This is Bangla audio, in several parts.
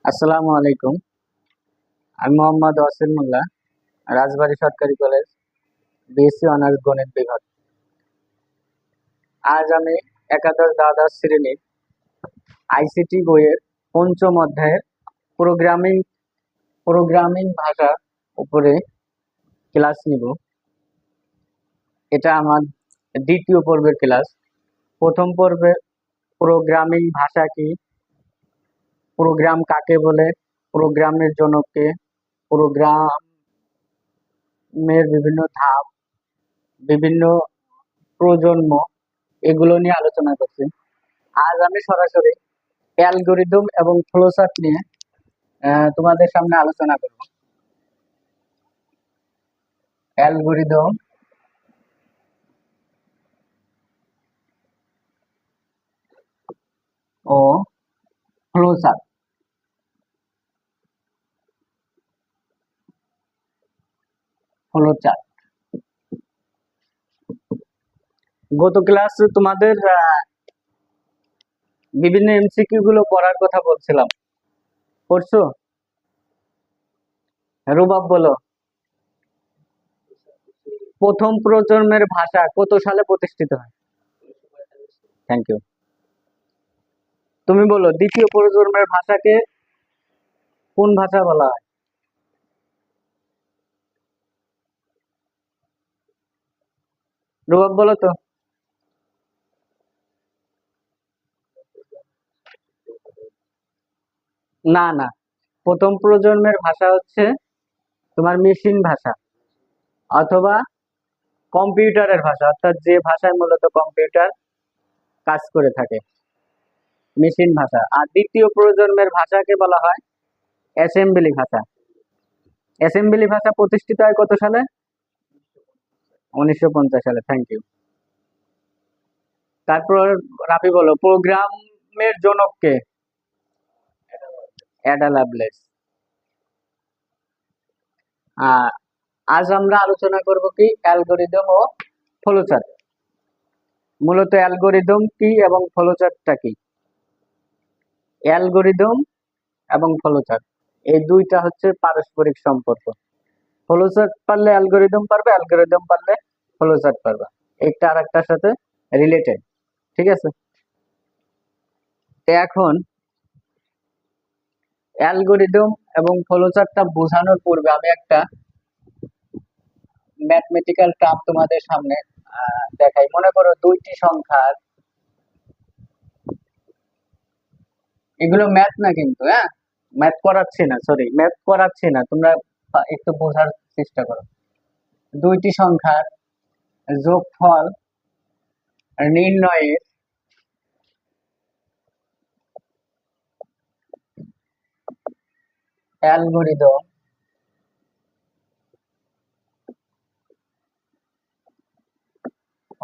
আসসালামু আলাইকুম। আমি মোহাম্মদ ওয়াসিল মোল্লা, রাজবাড়ী সরকারি কলেজ, বিএসসি অনার্স গণিত বিভাগ। আজ আমি একাদশ দ্বাদশ শ্রেণীর আইসিটি বইয়ের পঞ্চম অধ্যায়ের প্রোগ্রামিং প্রোগ্রামিং ভাষার উপরে ক্লাস নিব। এটা আমার দ্বিতীয় পর্বের ক্লাস। প্রথম পর্বে প্রোগ্রামিং ভাষা কি, প্রোগ্রাম কাকে বলে, প্রোগ্রামের জনককে, প্রোগ্রামের বিভিন্ন ধাপ, বিভিন্ন প্রজন্ম, এগুলো নিয়ে আলোচনা করছি। আজ আমি সরাসরি অ্যালগরিদম এবং ফ্লোচার্ট নিয়ে তোমাদের সামনে আলোচনা করব। অ্যালগরিদম ও ফ্লোচার্ট। ফ্লোচার্ট গত ক্লাস তোমাদের বিভিন্ন এমসিকিউ গুলো পড়ার কথা বলছিলাম, পড়ছো? রুবাব বলো, প্রথম প্রজন্মের ভাষা কত সালে প্রতিষ্ঠিত হয়? Thank you. তুমি বলো, দ্বিতীয় প্রজন্মের ভাষাকে কোন ভাষা বলা হয়? রুবাব বলো তো। না না, প্রথম প্রজন্মের ভাষা হচ্ছে তোমার মেশিন ভাষা অথবা কম্পিউটারের ভাষা, অর্থাৎ যে ভাষায় মূলত কম্পিউটার কাজ করে থাকে, মেশিন ভাষা। আর দ্বিতীয় প্রজন্মের ভাষাকে বলা হয় অ্যাসেম্বলি ভাষা। অ্যাসেম্বলি ভাষা প্রতিষ্ঠিত হয় কত সালে? 1950 সালে। Thank you. তারপর রাফি বলো, প্রোগ্রামের জনককে? Ada Lovelace. আহ, আজ আমরা আলোচনা করব কি অ্যালগরিদম ও ফ্লোচার্ট। মূলত অ্যালগরিদম কি এবং ফ্লোচার্টটা কি? অ্যালগরিদম এবং ফ্লোচার্ট এই দুইটা হচ্ছে পারস্পরিক সম্পর্ক। ফ্লোচার্ট পারলে অ্যালগরিদম পারবে, অ্যালগরিদম পারলে ফ্লোচার্ট পারবে। একটা আর একটার সাথে রিলেটেড, ঠিক আছে? তো এখন অ্যালগরিদম এবং ফ্লোচার্টটা বোঝানোর পূর্বে আমি একটা ম্যাথমেটিক্যাল টার্ম তোমাদের সামনে দেখাই। মনে করো দুইটি সংখ্যার, এগুলো ম্যাথ না কিন্তু, হ্যাঁ, ম্যাথ করাচ্ছি না, সরি ম্যাথ করাচ্ছি না, তোমরা একটু বোঝার চেষ্টা করো। দুইটি সংখ্যার যোগফল নির্ণয়ের অ্যালগরিদম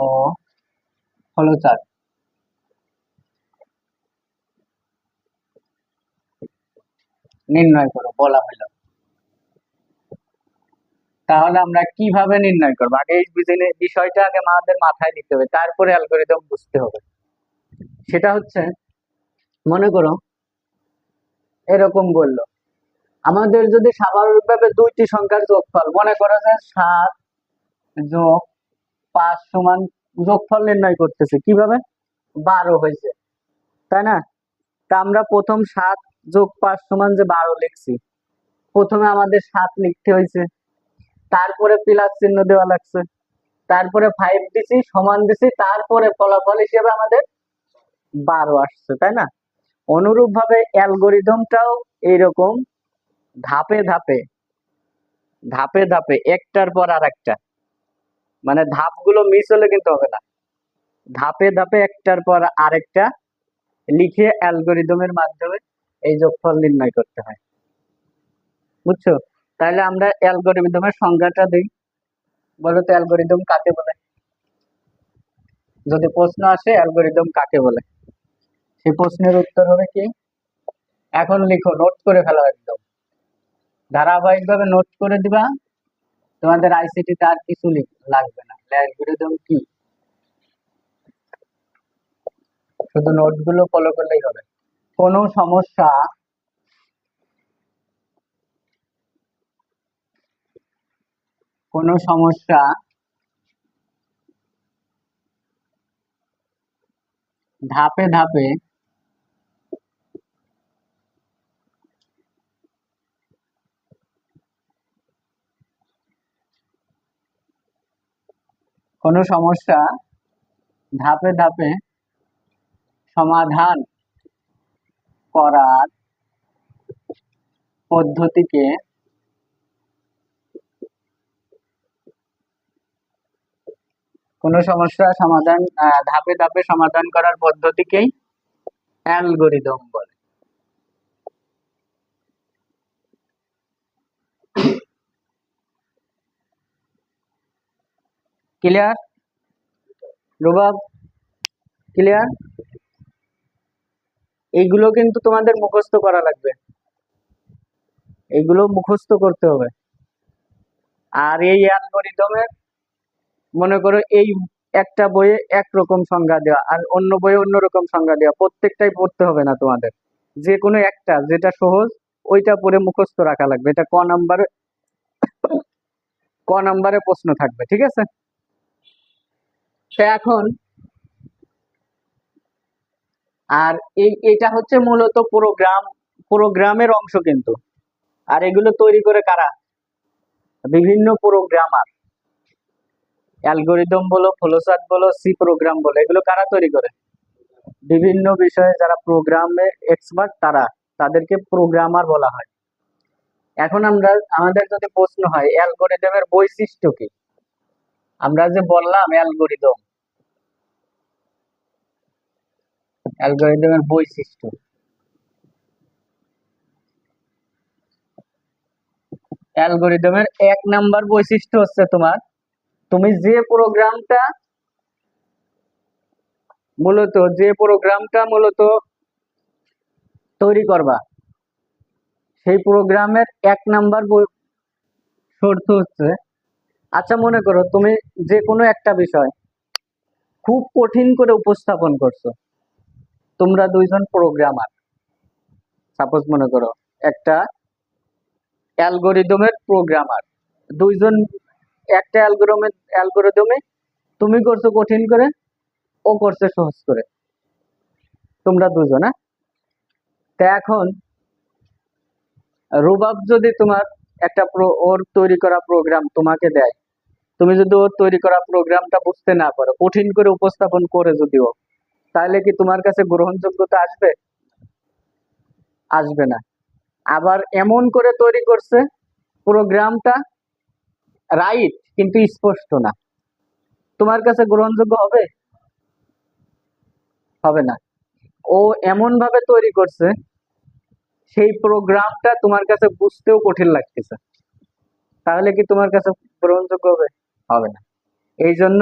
ও ফ্লোচার্ট নির্ণয় করো বলা হলো। তাহলে আমরা কিভাবে নির্ণয় করবো? আগে এই বিষয়টা আগে আমাদের মাথায় নিতে হবে, তারপরে অ্যালগরিদম বুঝতে হবে। সেটা হচ্ছে, মনে করো এরকম বললো, আমাদের যদি স্বাভাবিকভাবে দুইটি সংখ্যার যোগফল, মনে করো যে 7 + 5 সমান, যোগফল নির্ণয় করতেছে কিভাবে? 12 হয়েছে, তাই না? তা আমরা প্রথম 7 + 5 সমান যে 12 লিখছি, প্রথমে আমাদের 7 লিখতে হয়েছে, তারপরে প্লাস চিহ্ন দেওয়া লাগছে, তারপরে 5 দিছি, সমান দিছি, তারপরে ফলাফল হিসেবে আমাদের 12 আসছে, তাই না? অনুরূপ ভাবে অ্যালগরিদমটাও এইরকম ধাপে ধাপে ধাপে ধাপে একটার পর আর একটা, মানে ধাপগুলো মিস হলে কিন্তু হবে না, ধাপে ধাপে একটার পর আরেকটা লিখে অ্যালগরিদমের মাধ্যমে এই যোগফল নির্ণয় করতে হয়। বুঝছো? তাহলে আমরা অ্যালগরিদমের সংজ্ঞাটা দিই। বলো তো অ্যালগরিদম কাকে বলে? যদি প্রশ্ন আসে অ্যালগরিদম কাকে বলে, সেই প্রশ্নের উত্তর হবে কি? এখন লিখো, নোট করে ফেলো, একদম ধারাবাহিকভাবে নোট করে দিবা। তোমাদের আইসিটি আর কিছু লাগবে না। অ্যালগরিদম কি, শুধু নোটগুলো ফলো করলেই হবে। কোনো সমস্যা কোনো সমস্যা ধাপে ধাপে কোনো সমস্যা ধাপে ধাপে সমাধান করার পদ্ধতিকে কোনো সমস্যা সমাধান ধাপে ধাপে সমাধান করার পদ্ধতিকেই অ্যালগরিদম বলে। ক্লিয়ার রুবাব? ক্লিয়ার? এইগুলো কিন্তু তোমাদের মুখস্থ করা লাগবে, এইগুলো মুখস্থ করতে হবে। আর এই অ্যালগরিদমের মনে করো এই একটা বইয়ে একরকম সংজ্ঞা দেওয়া আর অন্য বইয়ে অন্যরকম সংজ্ঞা দেওয়া, প্রত্যেকটাই পড়তে হবে না তোমাদের, যে কোনো একটা যেটা সহজ ওইটা পড়ে মুখস্থ রাখা লাগবে। এটা ক নাম্বারে প্রশ্ন থাকবে, ঠিক আছে? তো এখন আর এটা হচ্ছে মূলত প্রোগ্রামের অংশ কিন্তু। আর এগুলো তৈরি করে কারা? বিভিন্ন প্রোগ্রামার। অ্যালগরিদম বলো, ফ্লোচার্ট বলো, সি প্রোগ্রাম বলো, এগুলো কারা তৈরি করে? বিভিন্ন বিষয়ে যারা প্রোগ্রামে এক্সপার্ট তাদেরকে প্রোগ্রামার বলা হয়। এখন আমাদের যদি প্রশ্ন হয় অ্যালগরিদমের বৈশিষ্ট্য কি, আমরা যে বললাম অ্যালগরিদমের বৈশিষ্ট্য, অ্যালগরিদমের 1 নাম্বার বৈশিষ্ট্য হচ্ছে তোমার, তুমি যে প্রোগ্রামটা মূলত তৈরি করবা, সেই প্রোগ্রামের 1 নাম্বার শর্ত হচ্ছে, আচ্ছা মনে করো তুমি যে কোনো একটা বিষয় খুব কঠিন করে উপস্থাপন করছো, তোমরা দুইজন প্রোগ্রামার, সাপোজ মনে করো একটা অ্যালগরিদমের প্রোগ্রামার, দুইজন একটা অ্যালগরিদমে তুমি করছো কঠিন করে, ও করছে সহজ করে, তোমরা দুজন। হ্যাঁ, তা এখন রুবাব যদি তোমার ওর তৈরি করা প্রোগ্রাম তোমাকে দেয়, তুমি যদি ওর তৈরি করা প্রোগ্রামটা বুঝতে না পারো, কঠিন করে উপস্থাপন করে যদিও, তাহলে কি তোমার কাছে গ্রহণযোগ্যতা আসবে? আসবে না। আবার এমন করে তৈরি করছে প্রোগ্রামটা রাইট কিন্তু স্পষ্ট না, তোমার কাছে গ্রহণযোগ্য হবে? হবে না। ও এমন ভাবে তৈরি করছে সেই প্রোগ্রামটা তোমার কাছে বুঝতেও কঠিন লাগতেছে, তাহলে কি তোমার কাছে গ্রহণযোগ্য হবে? হবে না। এই জন্য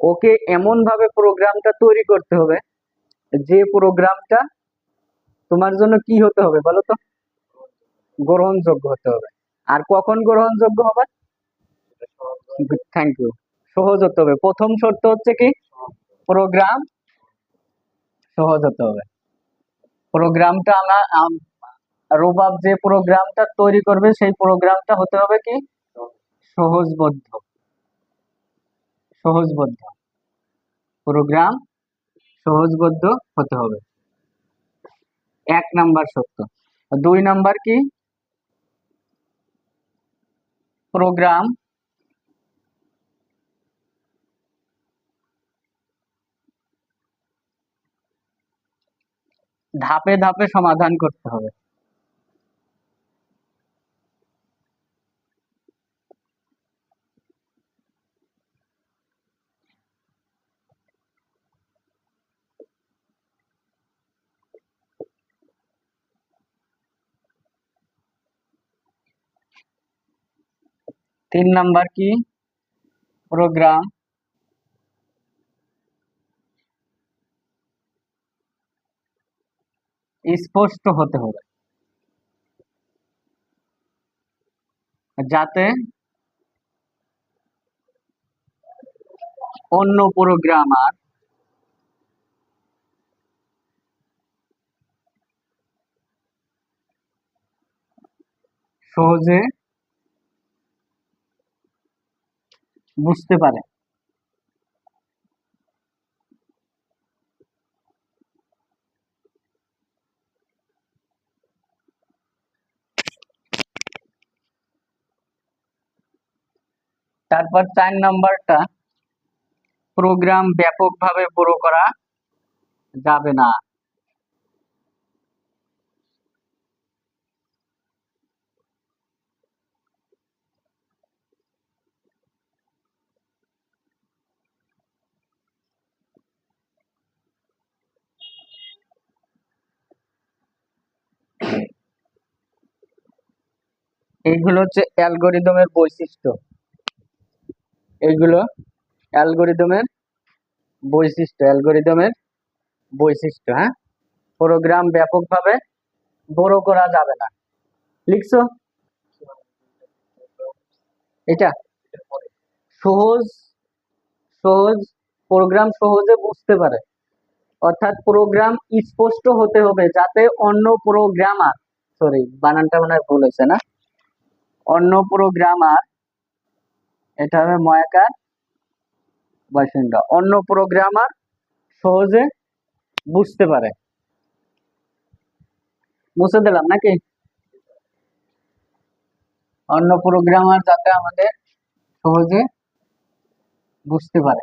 ওকে এমন ভাবে প্রোগ্রামটা তৈরি করতে হবে যে প্রোগ্রামটা তোমার জন্য কি হতে হবে বলো তো? গ্রহণযোগ্য হতে হবে। আর কখন গ্রহণযোগ্য হবে? Thank you. সহজ হতে হবে। প্রথম শর্ত হচ্ছে কি, প্রোগ্রাম সহজ হতে হবে। প্রোগ্রামটা রুবাব যে প্রোগ্রামটা তৈরি করবে সেই প্রোগ্রামটা হতে হবে কি, সহজবোধ্য। সহজবোধ্য প্রোগ্রাম সহজবোধ্য হতে হবে, 1 নাম্বার শর্ত। 2 নাম্বার কি, প্রোগ্রাম ধাপে ধাপে সমাধান করতে হবে। তিন নাম্বার কি, প্রোগ্রাম স্পষ্ট হতে হবে, যাতে অন্য প্রোগ্রামার সহজে বুঝতে পারে। তারপর 4 নাম্বারটা, প্রোগ্রাম ব্যাপকভাবে বড় করা যাবে না। এইগুলো হচ্ছে অ্যালগরিদমের বৈশিষ্ট্য। এইগুলো অ্যালগরিদমের বৈশিষ্ট্য। হ্যাঁ, প্রোগ্রাম ব্যাপকভাবে বড় করা যাবে না। লিখছো? এটা সহজ সহজ প্রোগ্রাম সহজে বুঝতে পারে, অর্থাৎ প্রোগ্রাম স্পষ্ট হতে হবে যাতে অন্য প্রোগ্রামার, সরি বানানটা মনে হয় ভুল হয়েছে না, অন্য প্রোগ্রামার, এটা হবে ময়াকার বাসিন্দা, অন্য প্রোগ্রামার সহজে বুঝতে পারে। মুছে দিলাম নাকি? অন্য প্রোগ্রামার যাতে আমাদের সহজে বুঝতে পারে।